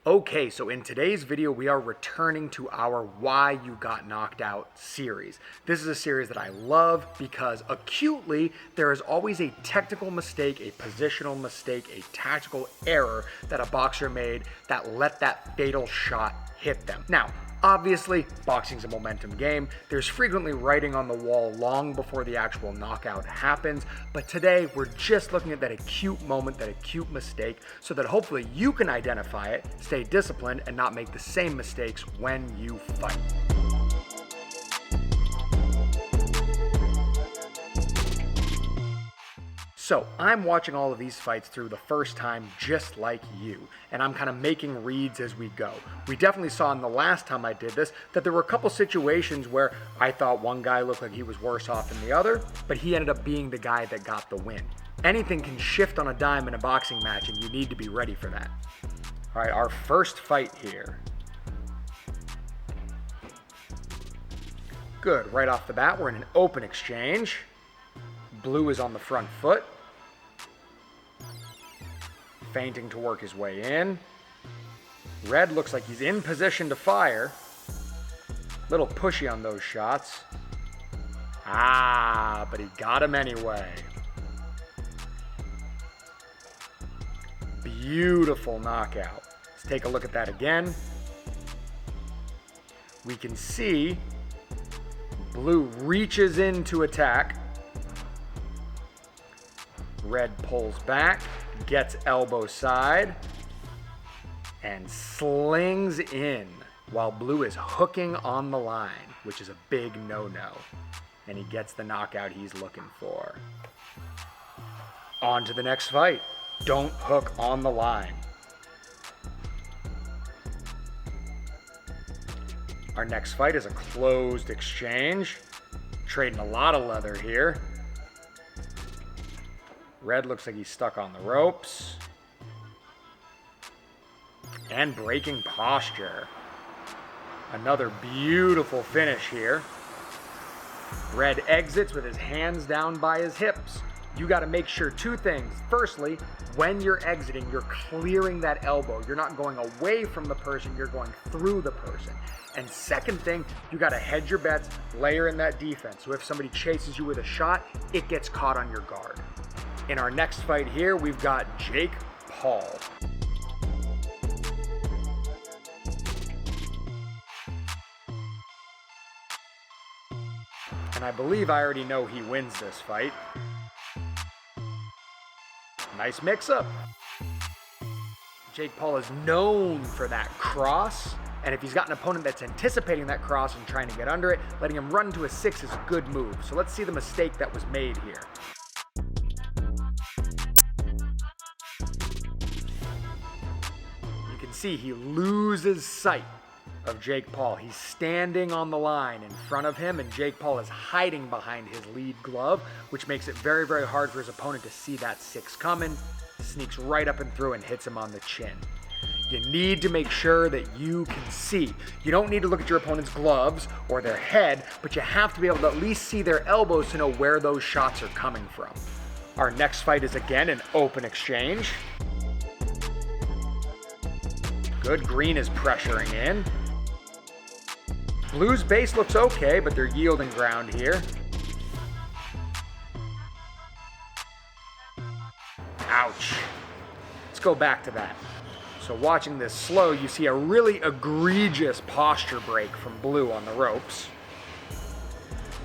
Okay, so in today's video, we are returning to our Why You Got Knocked Out series. This is a series that I love because acutely, there is always a technical mistake, a positional mistake, a tactical error that a boxer made that let that fatal shot hit them. Now, obviously, boxing's a momentum game. There's frequently writing on the wall long before the actual knockout happens, but today we're just looking at that acute moment, that acute mistake, so that hopefully you can identify it, stay disciplined, and not make the same mistakes when you fight. So I'm watching all of these fights through the first time just like you, and I'm kind of making reads as we go. We definitely saw in the last time I did this that there were a couple situations where I thought one guy looked like he was worse off than the other, but he ended up being the guy that got the win. Anything can shift on a dime in a boxing match, and you need to be ready for that. All right, our first fight here. Good, right off the bat, we're in an open exchange. Blue is on the front foot, feinting to work his way in. Red looks like he's in position to fire. Little pushy on those shots. But he got him anyway. Beautiful knockout. Let's take a look at that again. We can see Blue reaches in to attack. Red pulls back, gets elbow side, and slings in while Blue is hooking on the line, which is a big no-no. And he gets the knockout he's looking for. On to the next fight. Don't hook on the line. Our next fight is a closed exchange. Trading a lot of leather here. Red looks like he's stuck on the ropes. And breaking posture. Another beautiful finish here. Red exits with his hands down by his hips. You got to make sure two things. Firstly, when you're exiting, you're clearing that elbow. You're not going away from the person, you're going through the person. And second thing, you got to hedge your bets, layer in that defense. So if somebody chases you with a shot, it gets caught on your guard. In our next fight here, we've got Jake Paul. And I believe I already know he wins this fight. Nice mix-up. Jake Paul is known for that cross, and if he's got an opponent that's anticipating that cross and trying to get under it, letting him run to a 6 is a good move. So let's see the mistake that was made here. See, he loses sight of Jake Paul. He's standing on the line in front of him, and Jake Paul is hiding behind his lead glove, which makes it very, very hard for his opponent to see that 6 coming. Sneaks right up and through and hits him on the chin. You need to make sure that you can see. You don't need to look at your opponent's gloves or their head, but you have to be able to at least see their elbows to know where those shots are coming from. Our next fight is again an open exchange. Good, green is pressuring in. Blue's base looks okay, but they're yielding ground here. Ouch. Let's go back to that. So watching this slow, you see a really egregious posture break from Blue on the ropes.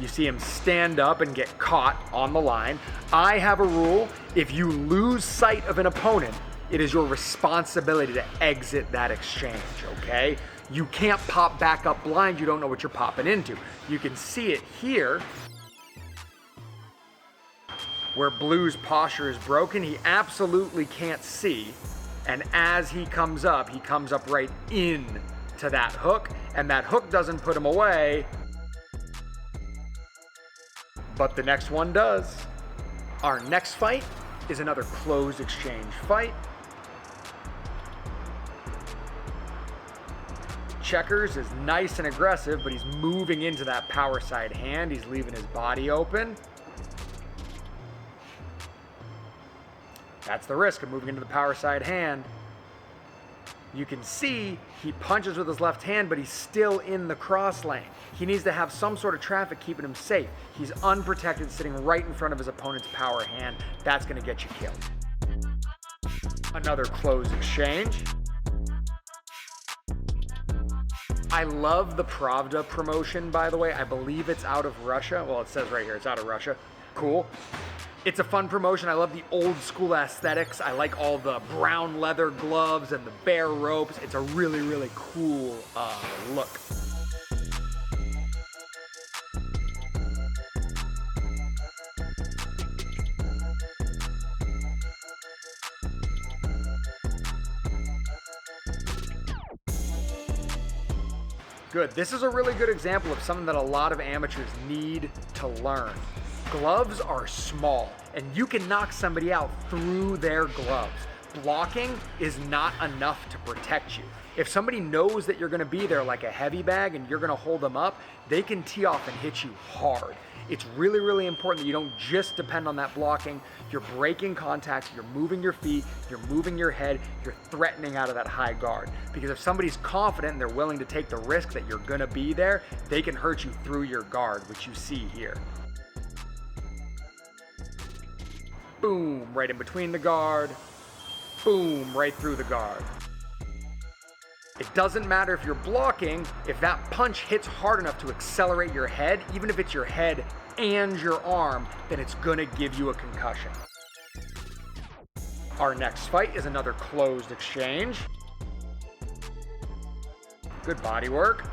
You see him stand up and get caught on the line. I have a rule: if you lose sight of an opponent, it is your responsibility to exit that exchange, okay? You can't pop back up blind. You don't know what you're popping into. You can see it here where Blue's posture is broken. He absolutely can't see. And as he comes up right in to that hook, and that hook doesn't put him away, but the next one does. Our next fight is another closed exchange fight. Checkers is nice and aggressive, but he's moving into that power side hand. He's leaving his body open. That's the risk of moving into the power side hand. You can see he punches with his left hand, but he's still in the cross lane. He needs to have some sort of traffic keeping him safe. He's unprotected, sitting right in front of his opponent's power hand. That's going to get you killed. Another close exchange. I love the Pravda promotion, by the way. I believe it's out of Russia. Well, it says right here, it's out of Russia. Cool. It's a fun promotion. I love the old school aesthetics. I like all the brown leather gloves and the bare ropes. It's a really, really cool look. Good. This is a really good example of something that a lot of amateurs need to learn. Gloves are small, and you can knock somebody out through their gloves. Blocking is not enough to protect you. If somebody knows that you're going to be there like a heavy bag and you're going to hold them up, they can tee off and hit you hard. It's really, really important that you don't just depend on that blocking. You're breaking contact, you're moving your feet, you're moving your head, you're threatening out of that high guard. Because if somebody's confident and they're willing to take the risk that you're going to be there, they can hurt you through your guard, which you see here. Boom, right in between the guard. Boom, right through the guard. It doesn't matter if you're blocking, if that punch hits hard enough to accelerate your head, even if it's your head and your arm, then it's gonna give you a concussion. Our next fight is another closed exchange. Good body work.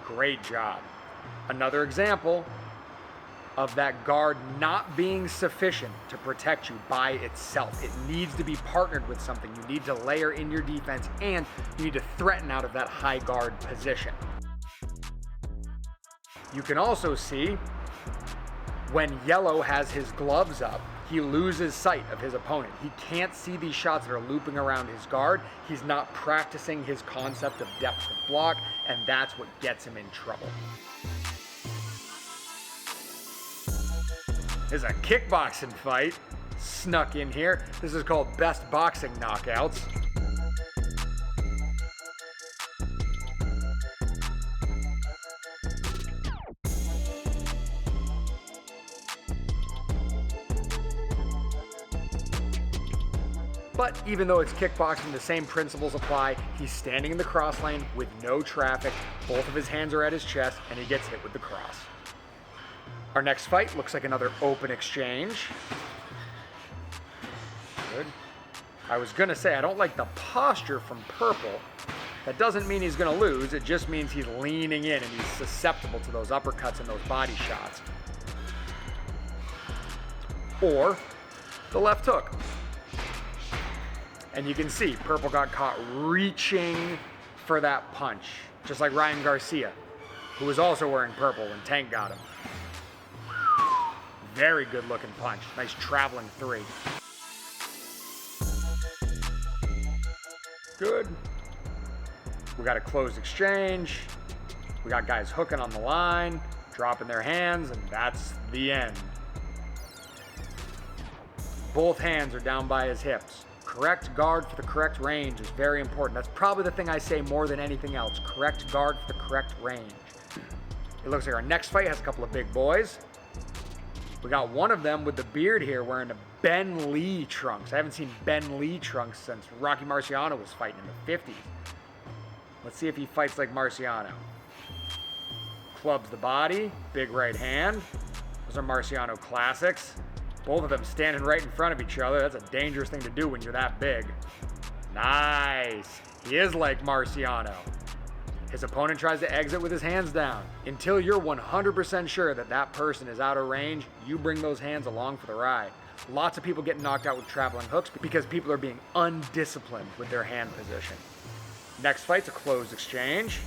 Great job. Another example of that guard not being sufficient to protect you by itself. It needs to be partnered with something. You need to layer in your defense, and you need to threaten out of that high guard position. You can also see when yellow has his gloves up, he loses sight of his opponent. He can't see these shots that are looping around his guard. He's not practicing his concept of depth of block, and that's what gets him in trouble. This is a kickboxing fight snuck in here. This is called Best Boxing Knockouts. But even though it's kickboxing, the same principles apply. He's standing in the cross lane with no traffic. Both of his hands are at his chest, and he gets hit with the cross. Our next fight looks like another open exchange. Good. I was gonna say, I don't like the posture from Purple. That doesn't mean he's gonna lose. It just means he's leaning in and he's susceptible to those uppercuts and those body shots. Or the left hook. And you can see Purple got caught reaching for that punch, just like Ryan Garcia, who was also wearing purple when Tank got him. Very good looking punch. Nice traveling three. Good. We got a closed exchange. We got guys hooking on the line, dropping their hands, and that's the end. Both hands are down by his hips. Correct guard for the correct range is very important. That's probably the thing I say more than anything else. Correct guard for the correct range. It looks like our next fight has a couple of big boys. We got one of them with the beard here wearing a Ben Lee trunks. I haven't seen Ben Lee trunks since Rocky Marciano was fighting in the 50s. Let's see if he fights like Marciano. Clubs the body, big right hand. Those are Marciano classics. Both of them standing right in front of each other. That's a dangerous thing to do when you're that big. Nice. He is like Marciano. His opponent tries to exit with his hands down. Until you're 100% sure that that person is out of range, you bring those hands along for the ride. Lots of people get knocked out with traveling hooks because people are being undisciplined with their hand position. Next fight's a closed exchange.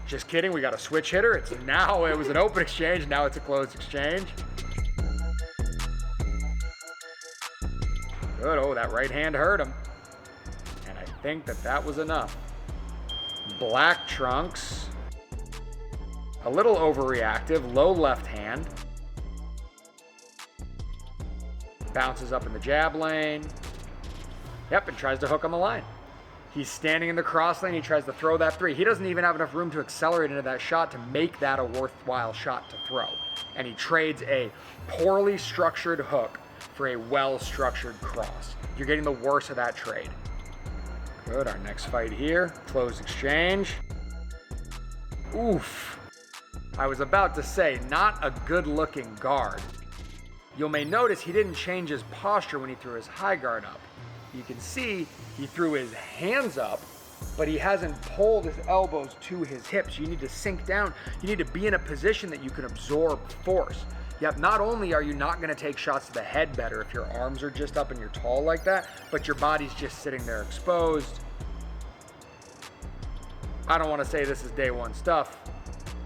Just kidding, we got a switch hitter. It was an open exchange, now it's a closed exchange. Good, oh, that right hand hurt him. And I think that was enough. Black trunks. A little overreactive, low left hand. Bounces up in the jab lane. Yep, and tries to hook on the line. He's standing in the cross lane. He tries to throw that three. He doesn't even have enough room to accelerate into that shot to make that a worthwhile shot to throw. And he trades a poorly structured hook for a well-structured cross. You're getting the worst of that trade. Good, our next fight here. Close exchange. Oof. I was about to say, not a good-looking guard. You may notice he didn't change his posture when he threw his high guard up. You can see he threw his hands up, but he hasn't pulled his elbows to his hips. You need to sink down. You need to be in a position that you can absorb force. Yep, not only are you not going to take shots to the head better if your arms are just up and you're tall like that, but your body's just sitting there exposed. I don't want to say this is day one stuff,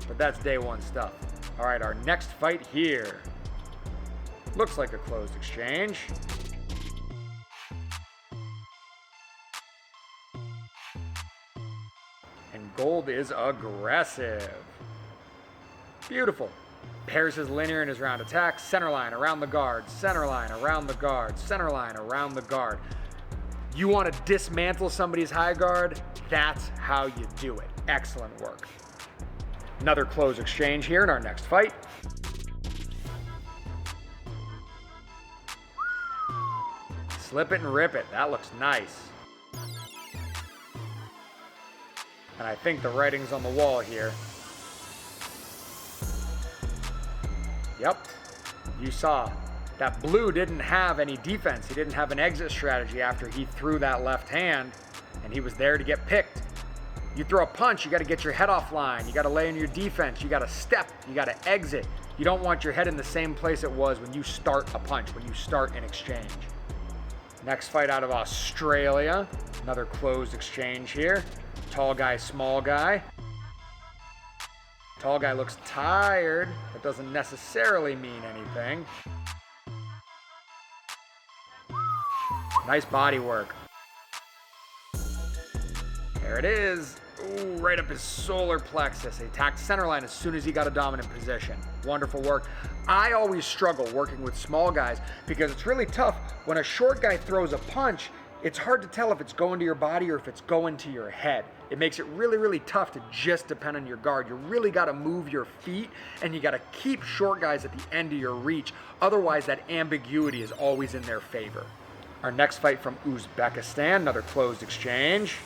but that's day one stuff. All right, our next fight here. Looks like a closed exchange. And Gold is aggressive. Beautiful. Pairs his linear and his round attack. Center line around the guard. Center line around the guard. Center line around the guard. You want to dismantle somebody's high guard? That's how you do it. Excellent work. Another close exchange here in our next fight. Slip it and rip it. That looks nice. And I think the writing's on the wall here. Yep. You saw that blue didn't have any defense. He didn't have an exit strategy after he threw that left hand, and he was there to get picked. You throw a punch, you got to get your head offline. You got to lay in your defense. You got to step. You got to exit. You don't want your head in the same place it was when you start a punch, when you start an exchange. Next fight out of Australia. Another closed exchange here. Tall guy, small guy. Tall guy looks tired. That doesn't necessarily mean anything. Nice body work. There it is. Ooh, right up his solar plexus. He attacked center line as soon as he got a dominant position. Wonderful work. I always struggle working with small guys because it's really tough. When a short guy throws a punch, it's hard to tell if it's going to your body or if it's going to your head. It makes it really, really tough to just depend on your guard. You really got to move your feet, and you got to keep short guys at the end of your reach. Otherwise, that ambiguity is always in their favor. Our next fight from Uzbekistan, another closed exchange.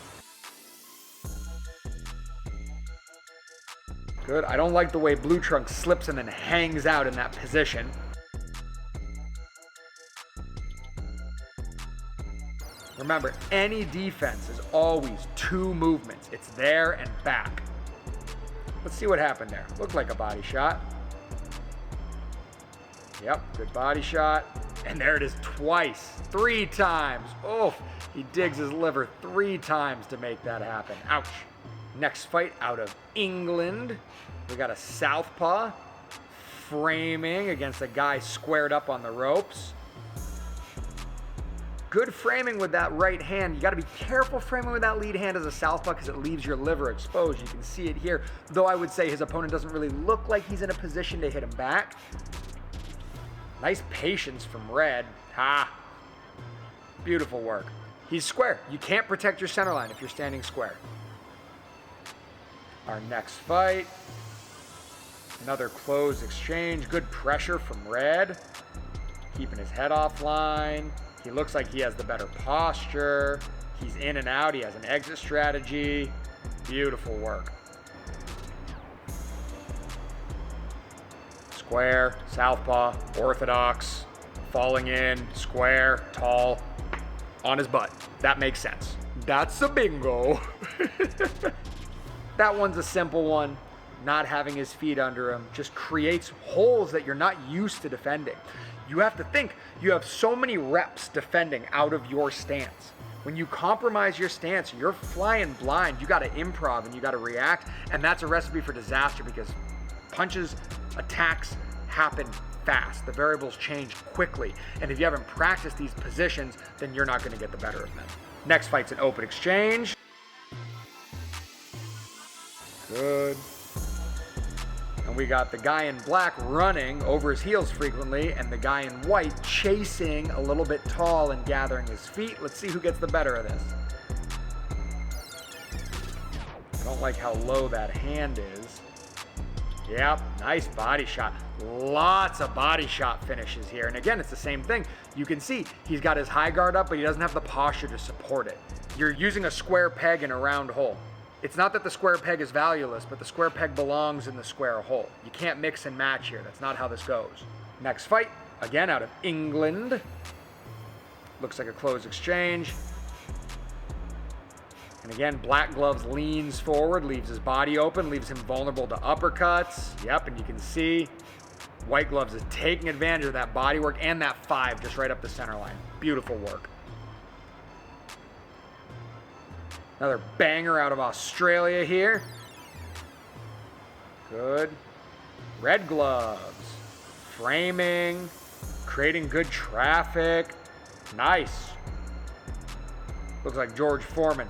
Good. I don't like the way Blue Trunk slips and then hangs out in that position. Remember, any defense is always two movements. It's there and back. Let's see what happened there. Looked like a body shot. Yep, good body shot. And there it is twice, 3 times. Oh, he digs his liver 3 times to make that happen. Ouch. Next fight out of England. We got a southpaw framing against a guy squared up on the ropes. Good framing with that right hand. You got to be careful framing with that lead hand as a southpaw because it leaves your liver exposed. You can see it here, though I would say his opponent doesn't really look like he's in a position to hit him back. Nice patience from Red. Ha! Beautiful work. He's square. You can't protect your center line if you're standing square. Our next fight. Another close exchange. Good pressure from Red. Keeping his head offline. He looks like he has the better posture. He's in and out. He has an exit strategy. Beautiful work. Square, southpaw, orthodox, falling in, square, tall, on his butt. That makes sense. That's a bingo. That one's a simple one. Not having his feet under him just creates holes that you're not used to defending. You have to think, you have so many reps defending out of your stance. When you compromise your stance, you're flying blind. You got to improv and you got to react, and that's a recipe for disaster because punches, attacks happen fast. The variables change quickly, and if you haven't practiced these positions, then you're not going to get the better of them. Next fight's an open exchange. Good. And we got the guy in black running over his heels frequently, and the guy in white chasing a little bit tall and gathering his feet. Let's see who gets the better of this. I don't like how low that hand is. Yep, nice body shot. Lots of body shot finishes here. And again, it's the same thing. You can see he's got his high guard up, but he doesn't have the posture to support it. You're using a square peg in a round hole. It's not that the square peg is valueless, but the square peg belongs in the square hole. You can't mix and match here. That's not how this goes. Next fight, again out of England. Looks like a close exchange. And again, Black Gloves leans forward, leaves his body open, leaves him vulnerable to uppercuts. Yep, and you can see White Gloves is taking advantage of that body work and that 5 just right up the center line. Beautiful work. Another banger out of Australia here. Good. Red Gloves. Framing. Creating good traffic. Nice. Looks like George Foreman.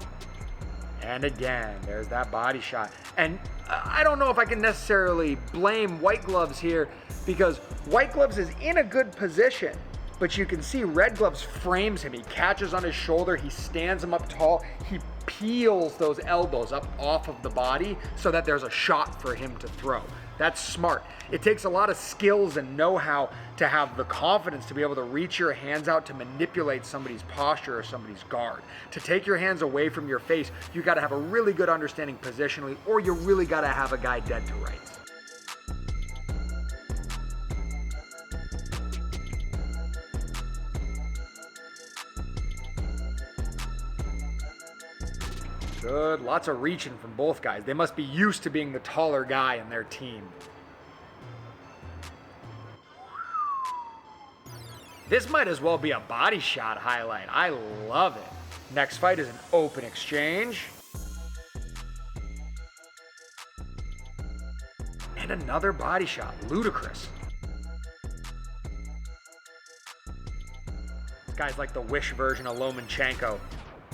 And again, there's that body shot. And I don't know if I can necessarily blame White Gloves here because White Gloves is in a good position. But you can see Red Gloves frames him. He catches on his shoulder. He stands him up tall. He peels those elbows up off of the body so that there's a shot for him to throw. That's smart. It takes a lot of skills and know-how to have the confidence to be able to reach your hands out to manipulate somebody's posture or somebody's guard. To take your hands away from your face, you got to have a really good understanding positionally, or you really got to have a guy dead to rights. Good. Lots of reaching from both guys. They must be used to being the taller guy in their team. This might as well be a body shot highlight. I love it. Next fight is an open exchange. And another body shot. Ludicrous. This guy's like the Wish version of Lomachenko.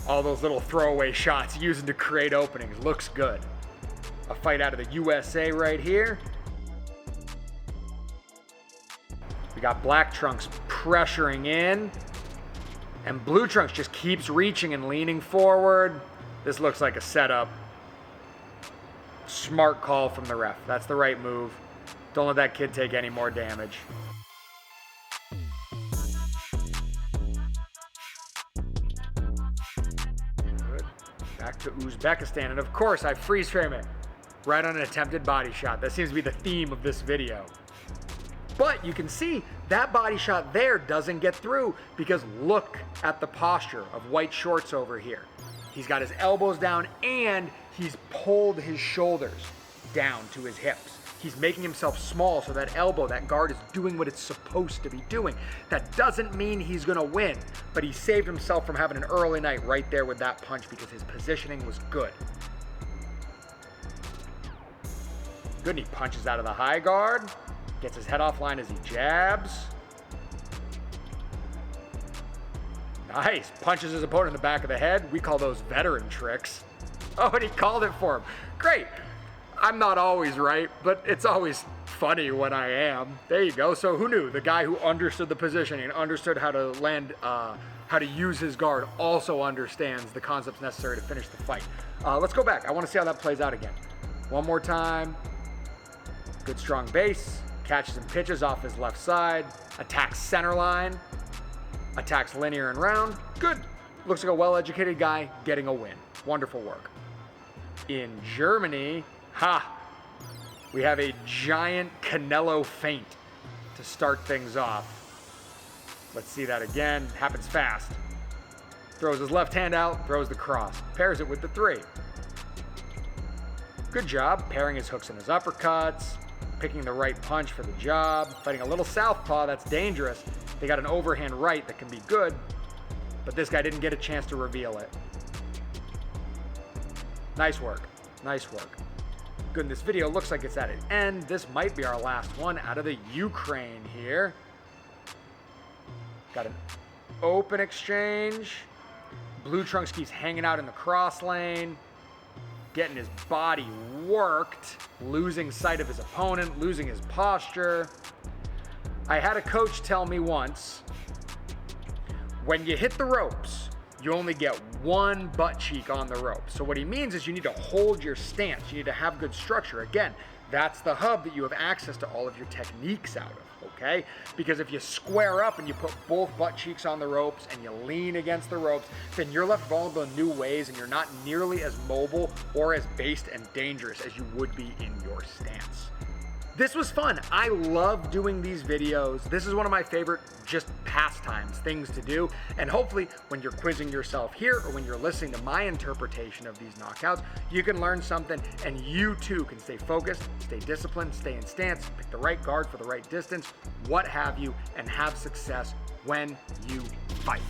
All those little throwaway shots using to create openings. Looks good. A fight out of the USA right here. We got Black Trunks pressuring in. And Blue Trunks just keeps reaching and leaning forward. This looks like a setup. Smart call from the ref. That's the right move. Don't let that kid take any more damage. Back to Uzbekistan, and of course I freeze frame it right on an attempted body shot. That seems to be the theme of this video. But you can see that body shot there doesn't get through because look at the posture of White Shorts over here. He's got his elbows down and he's pulled his shoulders down to his hips. He's making himself small so that elbow, that guard is doing what it's supposed to be doing. That doesn't mean he's gonna win, but he saved himself from having an early night right there with that punch because his positioning was good. Good, and he punches out of the high guard, gets his head offline as he jabs. Nice, punches his opponent in the back of the head. We call those veteran tricks. Oh, and he called it for him. Great. I'm not always right, but it's always funny when I am. There you go. So who knew? The guy who understood the positioning and understood how to land, how to use his guard also understands the concepts necessary to finish the fight. Let's go back. I want to see how that plays out again. One more time. Good strong base. Catches and pitches off his left side. Attacks center line. Attacks linear and round. Good. Looks like a well-educated guy getting a win. Wonderful work. In Germany, we have a giant Canelo feint to start things off. Let's see that again. Happens fast. Throws his left hand out, throws the cross. Pairs it with the 3. Good job pairing his hooks and his uppercuts. Picking the right punch for the job. Fighting a little southpaw, that's dangerous. They got an overhand right that can be good, but this guy didn't get a chance to reveal it. Nice work. Nice work. Good, this video looks like it's at an end. This might be our last one out of the Ukraine here. Got an open exchange. Blue Trunks keeps hanging out in the cross lane. getting his body worked, losing sight of his opponent, losing his posture. I had a coach tell me once, when you hit the ropes, you only get one butt cheek on the rope. So what he means is you need to hold your stance. You need to have good structure. Again, that's the hub that you have access to all of your techniques out of, okay? Because if you square up and you put both butt cheeks on the ropes and you lean against the ropes, then you're left vulnerable in new ways and you're not nearly as mobile or as based and dangerous as you would be in your stance. This was fun. I love doing these videos. This is one of my favorite just pastimes, things to do. And hopefully when you're quizzing yourself here or when you're listening to my interpretation of these knockouts, you can learn something and you too can stay focused, stay disciplined, stay in stance, pick the right guard for the right distance, what have you, and have success when you fight.